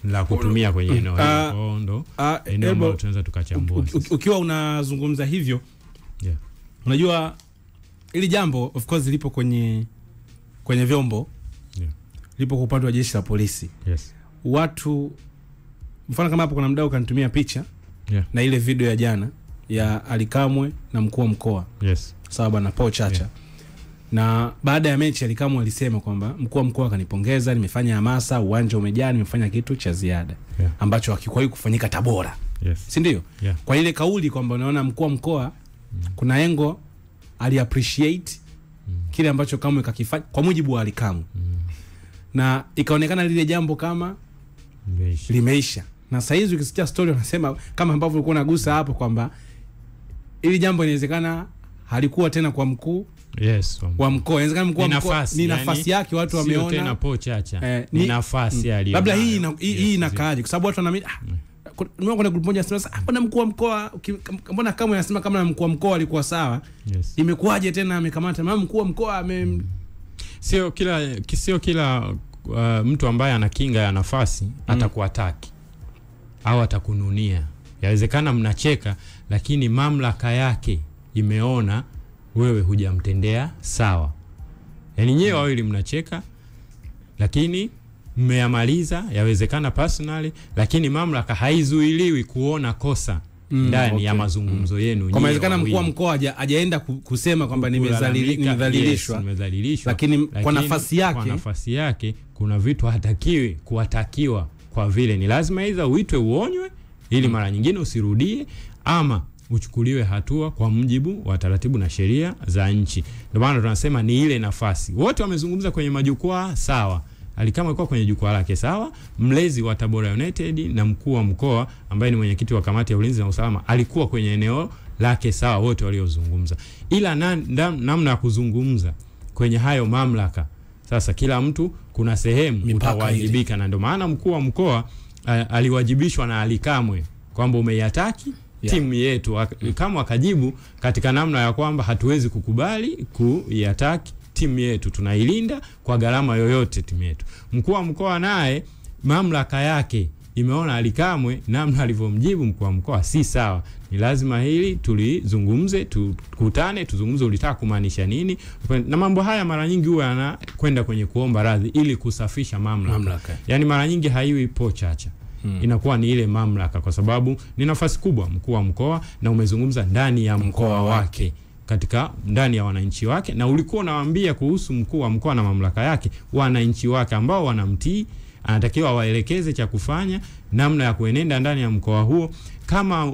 eneo la kutumia kwenye eneo hilo. Ndo eneo ambalo tunaweza tukachambua. Ukiwa unazungumza hivyo, unajua ili jambo of course lipo kwenye vyombo, lipo kwa upande wa jeshi la polisi. Watu mfano kama hapo kuna mdau kanitumia picha na ile video ya jana ya Alikamwe na mkuu wa mkoa. Sawa bwana Paul Chacha. Na baada ya mechi Alikamwe alisema kwamba mkuu wa mkoa akanipongeza, nimefanya hamasa, uwanja umejaa, nimefanya kitu cha ziada ambacho hakikuwahi kufanyika Tabora. Si ndio? Kwa ile kauli kwamba unaona mkuu wa mkoa kuna engo ali appreciate kile ambacho Kamwe kakifanya kwa mujibu wa Alikamwe. Na ikaonekana lile jambo kama limeisha. Na sasa hizi ukisikia story wanasema kama ambavyo ulikuwa unagusa hapo kwamba ili jambo inawezekana halikuwa tena kwa mkuu wa mkoa. Inawezekana mkuu wa mkoa ni nafasi yake, watu wameona sio tena Paul Chacha ni nafasi aliyo. Labda hii inakaaje kwa sababu watu wanaamini kuna group moja sasa mbona mkuu wa mkoa, mbona Kamwe anasema kama mkuu wa mkoa alikuwa sawa, imekuaje tena amekamata mama mkuu wa mkoa sio kila mtu ambaye ana kinga ya nafasi atakuataki au atakununia. Yawezekana mnacheka lakini mamlaka yake imeona wewe hujamtendea sawa. Yaani nyewe wawili mnacheka lakini mmeyamaliza, yawezekana personally, lakini mamlaka haizuiliwi kuona kosa ndani ya mazungumzo yenu. Kwa maana mkuu wa mkoa hajaenda kusema kwamba nimedhalilishwa, lakini kwa nafasi yake kuna vitu hatakiwi kuwatakiwa, kwa vile ni lazima aidha uitwe uonywe ili mara nyingine usirudie ama uchukuliwe hatua kwa mujibu wa taratibu na sheria za nchi. Ndio maana tunasema ni ile nafasi. Wote wamezungumza kwenye majukwaa sawa. Alikamwe alikuwa kwenye jukwaa lake sawa, mlezi wa Tabora United na mkuu wa mkoa ambaye ni mwenyekiti wa kamati ya ulinzi na usalama alikuwa kwenye eneo lake sawa, wote waliozungumza. Ila namna ya kuzungumza kwenye hayo mamlaka, sasa kila mtu kuna sehemu utawajibika, na ndio maana mkuu wa mkoa aliwajibishwa na Alikamwe kwamba umeiataki timu yetu. Kama akajibu katika namna ya kwamba hatuwezi kukubali kuiataki timu yetu, tunailinda kwa gharama yoyote timu yetu. Mkuu wa mkoa naye mamlaka yake imeona Alikamwe namna alivyomjibu mkuu wa mkoa si sawa. Ni lazima hili tulizungumze, tukutane, tuzungumze ulitaka kumaanisha nini. Na mambo haya mara nyingi huwa yanakwenda kwenye kuomba radhi ili kusafisha mamlaka. Yaani mara nyingi haiwi Paul Chacha. Inakuwa ni ile mamlaka, kwa sababu ni nafasi kubwa mkuu wa mkoa na umezungumza ndani ya mkoa wake, katika ndani ya wananchi wake, na ulikuwa unawaambia kuhusu mkuu wa mkoa na mamlaka yake wananchi wake ambao wanamtii, anatakiwa waelekeze cha kufanya, namna ya kuenenda ndani ya mkoa huo. Kama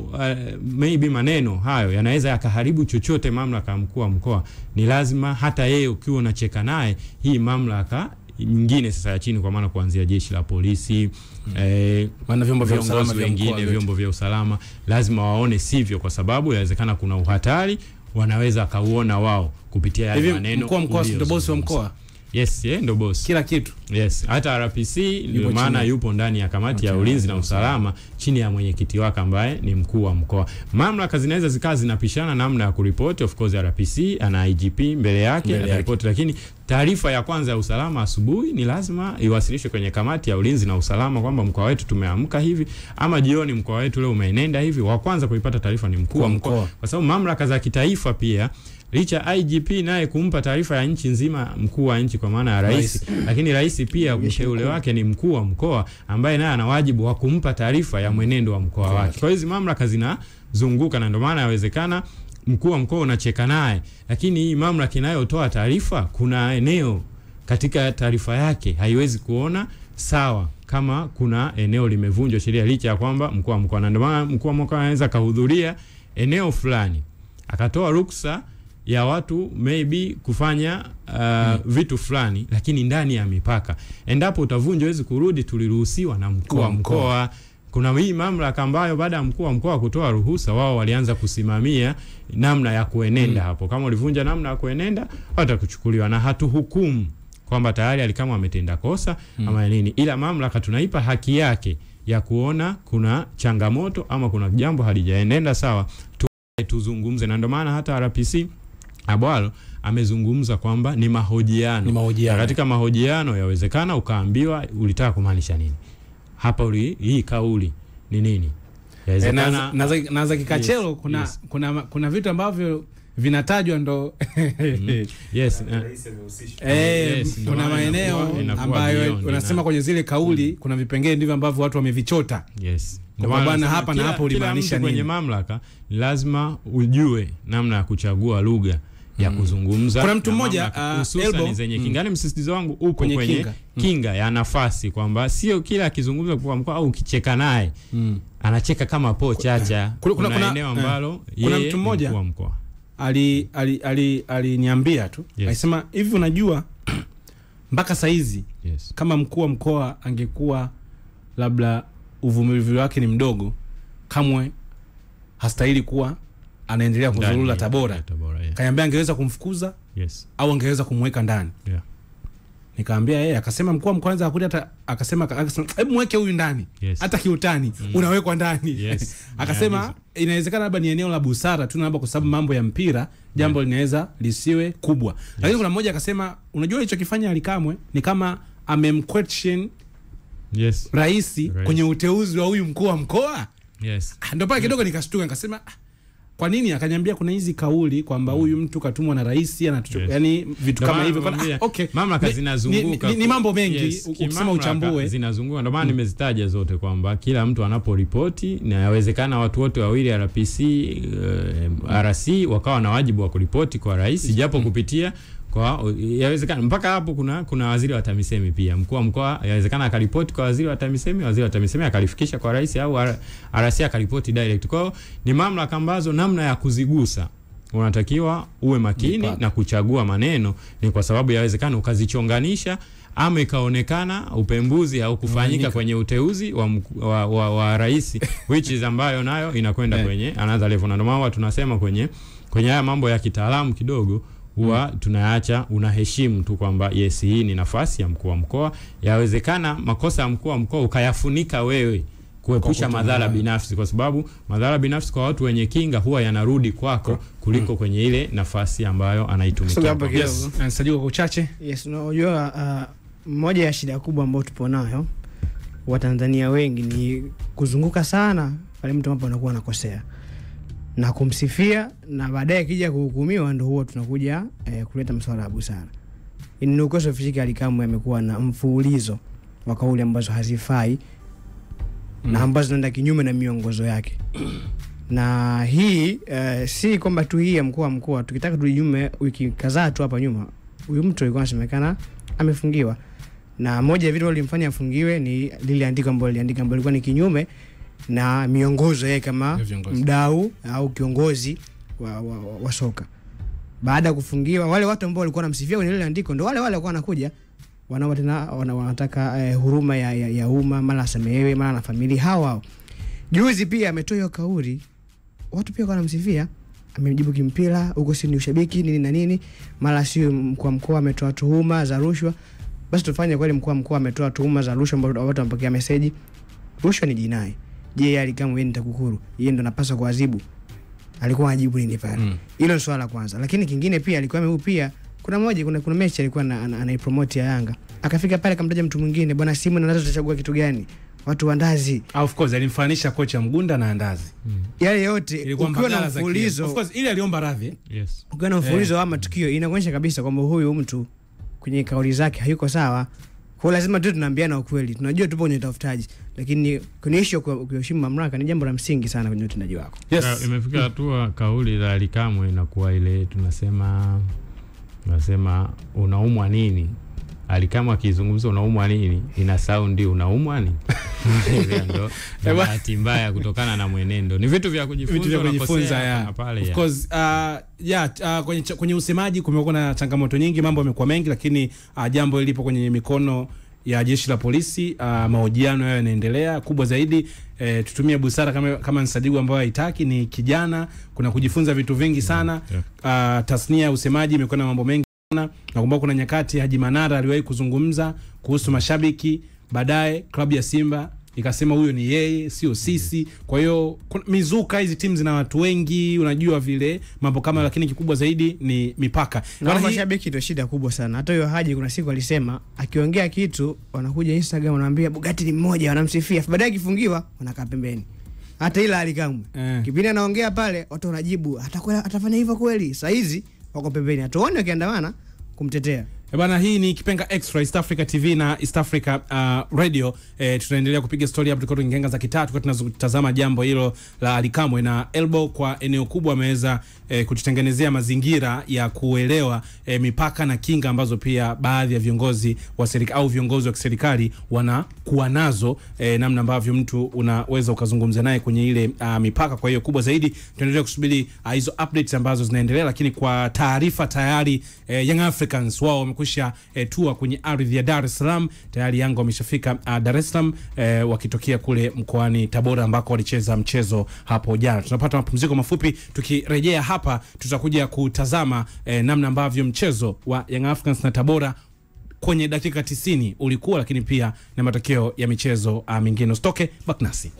maybe maneno hayo yanaweza yakaharibu chochote mamlaka ya mkuu wa mkoa, ni lazima hata yeye ukiwa unacheka naye, hii mamlaka nyingine sasa ya chini, kwa maana kuanzia jeshi la polisi, maana vyombo vya usalama vingine, vyombo vya usalama lazima waone sivyo, kwa sababu inawezekana kuna uhatari wanaweza kauona wao kupitia yale maneno. Mkuu wa mkoa ndio boss wa mkoa. Yes, ndio boss. Kila kitu. Yes, hata RPC ndio maana yupo ndani ya kamati ya ulinzi na usalama chini ya mwenyekiti wake ambaye ni mkuu wa mkoa. Mamlaka zinaweza zikawa zinapishana namna ya kuripoti. Of course RPC ana IGP mbele yake ataripoti, lakini taarifa ya kwanza ya usalama asubuhi ni lazima iwasilishwe kwenye kamati ya ulinzi na usalama kwamba mkoa wetu tumeamka hivi, ama jioni mkoa wetu leo umeenenda hivi. Wa kwanza kuipata taarifa ni mkuu wa mkoa, kwa sababu mamlaka za kitaifa pia licha IGP naye kumpa taarifa ya nchi nzima mkuu wa nchi kwa maana ya rais, lakini rais pia mshauri wake ni mkuu wa mkoa ambaye naye ana wajibu wa kumpa taarifa ya mwenendo wa mkoa wake. Kwa hizo mamlaka zinazunguka, na ndio maana inawezekana mkuu wa mkoa unacheka naye, lakini hii mamlaka inayotoa taarifa kuna eneo katika taarifa yake haiwezi kuona sawa kama kuna eneo limevunjwa sheria, licha ya kwamba mkuu wa mkoa, na ndio maana mkuu wa mkoa anaweza kuhudhuria eneo fulani akatoa ruksa ya watu maybe kufanya vitu fulani, lakini ndani ya mipaka. Endapo utavunja huwezi kurudi, tuliruhusiwa na mkuu wa mkoa. Kuna hii mamlaka ambayo baada ya mkuu wa mkoa kutoa ruhusa, wao walianza kusimamia namna ya kuenenda hapo. Kama ulivunja namna ya kuenenda, watakuchukuliwa, na hatuhukumu kwamba tayari Alikamwe ametenda kosa ama nini, ila mamlaka tunaipa haki yake ya kuona kuna changamoto ama kuna jambo halijaenenda sawa, tuzungumze. Na ndio maana hata RPC Abwalo amezungumza kwamba ni mahojiano. Katika mahojiano yawezekana ukaambiwa ulitaka kumaanisha nini. hapa hii kauli ni nini. Na Kikachelo kuna vitu ambavyo vinatajwa ndo kuna maeneo ambayo unasema kwenye zile kauli kuna vipengele ndivyo ambavyo watu wamevichota. Kwa bwana hapa na hapo ulimaanisha nini? Kwenye mamlaka lazima ujue namna ya kuchagua lugha ya kuzungumza. Kuna mtu mmoja hususan zenye kinga, msisitizo wangu upo kwenye kinga ya nafasi, kwamba sio kila akizungumza kwa mkoa au ukicheka naye anacheka kama po chacha. Kuna eneo ambalo kuna mtu mmoja kwa mkoa aliniambia tu, alisema hivi, unajua mpaka saizi kama mkuu wa mkoa angekuwa labda uvumilivu wake ni mdogo, kamwe hastahili kuwa anaendelea kuzurura Tabora. Kaniambia angeweza kumfukuza au angeweza kumweka ndani. Nikaambia yeye, akasema mkuu wa mkoa anza akuja, hata akasema hebu mweke huyu ndani, hata kiutani unawekwa ndani. Akasema inawezekana labda ni eneo la busara tu, labda kwa sababu mambo ya mpira jambo linaweza lisiwe kubwa. Lakini kuna mmoja akasema, unajua alichokifanya Alikamwe ni kama amemquestion rais kwenye uteuzi wa huyu mkuu wa mkoa. Ndio pale kidogo nikashtuka, nikasema kwa nini? Akaniambia kuna hizi kauli kwamba huyu mtu katumwa na rais, yani vitu kama hivyo. Okay, mamlaka zinazunguka ni mambo mengi ukisema uchambue zinazunguka. Ndio maana nimezitaja zote kwamba kila mtu anaporipoti, na yawezekana watu wote wawili RPC RC wakawa na wajibu wa kuripoti kwa rais, japo kupitia kwa yawezekana mpaka hapo kuna waziri wa TAMISEMI pia, mkuu wa mkoa yawezekana akaripoti kwa waziri wa TAMISEMI, waziri wa TAMISEMI akalifikisha kwa rais, au RC akaripoti direct. Kwa ni mamlaka ambazo namna ya kuzigusa unatakiwa uwe makini na kuchagua maneno, ni kwa sababu yawezekana ukazichonganisha ama ikaonekana upembuzi au kufanyika kwenye uteuzi wa rais which is ambayo nayo inakwenda kwenye another level. Na ndio maana tunasema kwenye haya mambo ya kitaalamu kidogo huwa tunaacha unaheshimu tu kwamba yes, hii ni nafasi ya mkuu wa mkoa. Yawezekana makosa ya mkuu wa mkoa ukayafunika wewe kuepusha madhara binafsi, kwa sababu madhara binafsi kwa watu wenye kinga huwa yanarudi kwako kuliko kwenye ile nafasi ambayo anaitumikia. Ansajua kwa uchache. Unajua moja ya shida kubwa ambayo tupo nayo Watanzania wengi ni kuzunguka sana pale mtu ambapo anakuwa anakosea na kumsifia, na baadaye kija kuhukumiwa ndio huwa tunakuja kuleta masuala ya busara. Ni ukoso fishiki. Alikamwe amekuwa na mfululizo wa kauli ambazo hazifai na ambazo zinaenda kinyume na miongozo yake. Na hii si kwamba tu hii ya mkuu wa mkoa, tukitaka tujiume wiki kadhaa tu hapa nyuma huyu mtu alikuwa anasemekana amefungiwa, na moja ya vitu walimfanya afungiwe ni lile andiko ambalo lilikuwa ni kinyume na miongozo yake kama mdau au kiongozi wa soka. Baada ya kufungiwa, wale watu ambao walikuwa wanamsifia kwenye ile andiko ndio wale walikuwa wanakuja wanataka huruma ya umma, mara samehewe, mara na familia hao. Juzi pia ametoa hiyo kauli, watu pia wanamsifia, amejibu kimpira huko, si ni ushabiki nini na nini, mara sio mkuu wa mkoa ametoa tuhuma za rushwa. Basi tufanye kweli mkuu wa mkoa ametoa tuhuma za rushwa ambao watu wampokea message. Rushwa ni jinai. Je, Alikamwe yeye ni TAKUKURU, yeye ndo anapaswa kuadhibu? Alikuwa anajibu nini pale? Hilo swala la kwanza. Lakini kingine pia alikuwa pia kuna mechi alikuwa anaipromote ya Yanga, akafika pale akamtaja mtu mwingine, bwana simu na nazo tutachagua kitu gani? Watu wa Ndazi. Of course alimfanisha kocha Mgunda na Ndazi. Yale yote ukiwa na mfulizo, of course ile aliomba radhi. Ukiwa na mfulizo wa matukio inaonyesha kabisa kwamba huyu mtu kwenye kauli zake hayuko sawa. Kwa lazima tu tunaambiana ukweli. Tunajua tupo kwenye utafutaji, lakini kwenye issue kuheshimu mamlaka ni jambo la msingi sana kwenye utendaji wako. Imefika hatua kauli za Alikamwe inakuwa ile tunasema unaumwa nini? Alikamwe akizungumza unaumwa nini, ina sound unaumwa nini? Ndio bahati mbaya kutokana na mwenendo. Ni vitu vya kujifunza pale. Of course kwenye usemaji kumekuwa na changamoto nyingi, mambo yamekuwa mengi, lakini jambo lilipo kwenye mikono ya jeshi la polisi. Mahojiano yao yanaendelea. Kubwa zaidi tutumie busara kama Nsadigu ambaye haitaki, ni kijana, kuna kujifunza vitu vingi sana. Tasnia ya usemaji imekuwa na mambo mengi sana. Nakumbuka kuna nyakati Haji Manara aliwahi kuzungumza kuhusu mashabiki, baadaye klabu ya Simba ikasema huyo ni yeye sio sisi. Kwa hiyo mizuka hizi timu zina watu wengi, unajua vile mambo kama, lakini kikubwa zaidi ni mipaka. Na mashabiki ndio shida kubwa sana. Hata huyo Haji kuna siku alisema akiongea kitu wanakuja Instagram wanaambia Bugatti ni mmoja, wanamsifia, baadaye akifungiwa wanakaa pembeni. Hata ila Alikamwe kipindi anaongea pale watu wanajibu atafanya hivyo kweli, saa hizi wako pembeni, hatuone wakiandamana kumtetea. Bana, hii ni Kipenga Extra, East Africa TV na East Africa Radio. Tunaendelea kupiga story hapo, tuko ngenga za kitatu kwa tunazotazama jambo hilo la Alikamwe, na Elbow kwa eneo kubwa ameweza kututengenezea mazingira ya kuelewa mipaka na kinga ambazo pia baadhi ya viongozi wa serikali au viongozi wa kiserikali wanakuwa nazo, namna ambavyo mtu unaweza ukazungumza naye kwenye ile mipaka. Kwa hiyo kubwa zaidi tunaendelea kusubiri hizo updates ambazo zinaendelea, lakini kwa taarifa tayari Young Africans wao wamekwisha tua kwenye ardhi ya Dar es Salaam. Tayari Yanga wameshafika Dar es Salaam wakitokea kule mkoani Tabora ambako walicheza mchezo hapo jana. Tunapata mapumziko mafupi, tukirejea hapa tutakuja kutazama namna ambavyo mchezo wa Young Africans na Tabora kwenye dakika 90 ulikuwa, lakini pia na matokeo ya michezo mingine. Usitoke, baki nasi.